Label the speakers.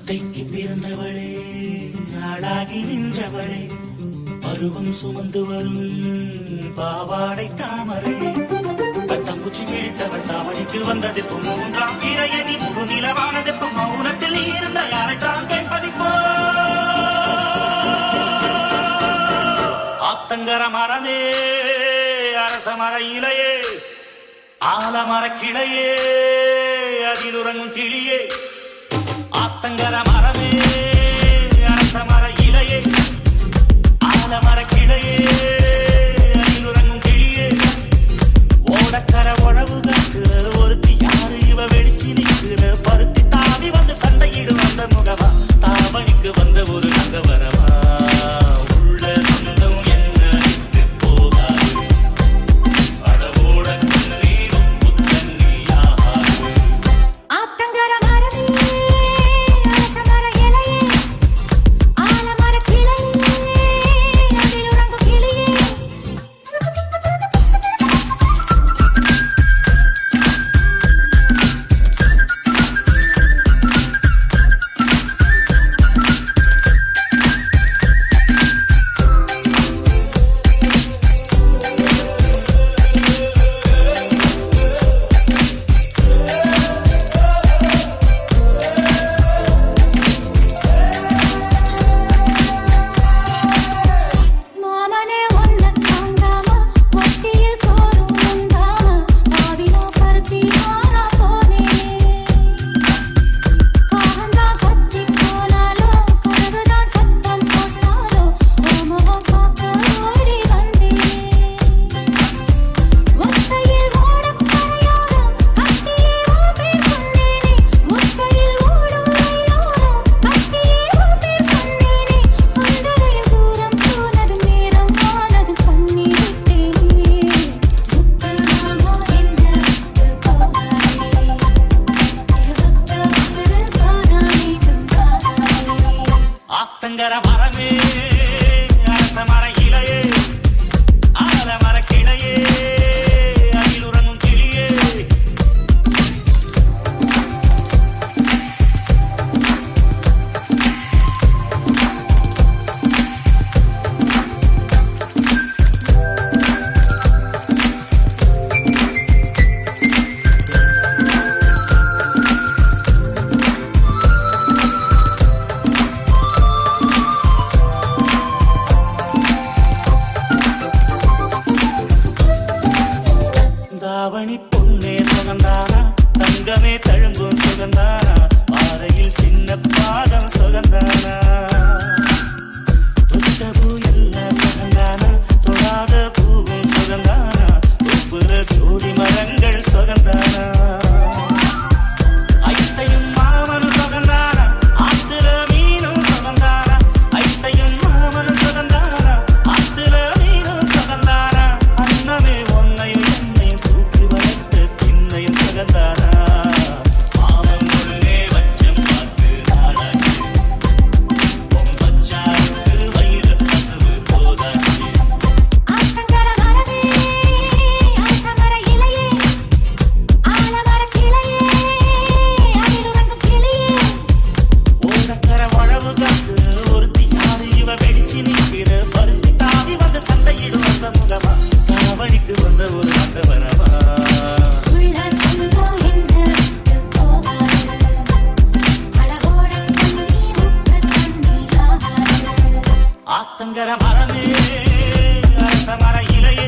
Speaker 1: ஒத்தைக்கு பிறந்தவளே ஆளாகி நின்றவளே பருவம் சுமந்து வரும் பாவாடை தாமரை பட்டம்பூச்சி கிழித்தவள் தாவணிக்கு வந்ததுக்கு மூன்றாம் பிறையதி முழுநிலவானதுக்கு மௌனத்தில் இருந்த யாரைத்தான் கேட்பதிப்போ ஆத்தங்கர மரமே அரச மர இலையே ஆலமர கிளையே அதில் உறங்கும் கிளியே ஆத்தங்கர மரமே அரச மர இலையே ஆலமர கிளையே அதில் உறங்கும் கிளியே ஓடக்கர உழவு கட்டுற ஒருத்தி யாரு இவ வெடிச்சு நிற்கிற பருத்தி தாவி வந்து சண்டையிடும் அந்த முகமா தாவணிக்கு வந்த ஒரு நங்கவரமா உள்ள சொந்தம் என்ன விட்டு போகாது அடவோட கண்ணீரும் புத்தன்னியாகாது
Speaker 2: ஆத்தங்கர மரமே அரச மர இலையே ஆலமர கிளையே அதில் உறங்கும் கிளியே மாமனே ஒன்ன தாங்காம ஒட்டியில் சோறும் உண்டாம தாவினோ பருத்தி மாறா போனே காகந்தான் கத்தி போனாலோ கதவுதான் சத்தம் போட்டாலோ ஓமகம் பார்க்க ஓடி வந்தேன் முத்தையில் ஓடக் கரையோரம் கத்தியே ஓ பேர் சொன்னேனே முத்தையில் ஓடும் வயலோரம் கத்தியே ஓ பேர் சொன்னேனே அந்த வயல் தூரம் போனது நேரம் ஆனது கண்ணீர் விட்டேனே முத்தனாகோ என்ன விட்டு போகாதே இருபத்த உசுறு காணா மீண்டும் காணாதே
Speaker 1: ஆத்தங்கர மரமே அரச மர இலையே ஆலமர கிளையே அதில் உறங்கும் கிளியே தாவணி பொன்னே சுகந்தானா தங்கமே தழும்பும் சுகந்தானா பாதையில் சின்ன பாதம் சுகந்தானா தொட்ட பூ எல்லாம் சுகந்தானா தொடாத பூவும் சுகந்தானா தொப்புற ஜோடி மரங்கள் சுகந்தானா ஐத்தையும் மாமனும் சுகந்தானா ஆத்துல மீனும் சுகந்தானா ஐத்தையும் மாமனும் சுகந்தானா ஆத்துல மீனும் சுகந்தானா அன்னமே ஒன்னையும் என்னையும் தூக்கி வளர்த்த பின்னையும் சுகந்தானா மாமன் உள்ளே வச்சம் பார்த்து நாடாச்சு பொம்பச்சாருக்கு வயிறு பசுவு போதாச்சு
Speaker 2: ஆத்தங்கர மரமே அரச மர இலையே ஆலமர கிளையே அதில் உறங்கும் கிளியே
Speaker 1: ஓடக்கர உழவு காத்து ஒருத்தி யாரு இவ வெடிச்சு நிற்கிற பருத்தி தாவி வந்து சண்டையிடும் அந்த முகமா தாவணிக்கு வந்த ஒரு நந்தவரமா
Speaker 2: உள்ள சொந்தம் என்ன விட்டு போகாது அழகோட கண்ணீர் முத்த தண்ணீராகாது
Speaker 1: ஆத்தங்கர மரமே அரச மர இலையே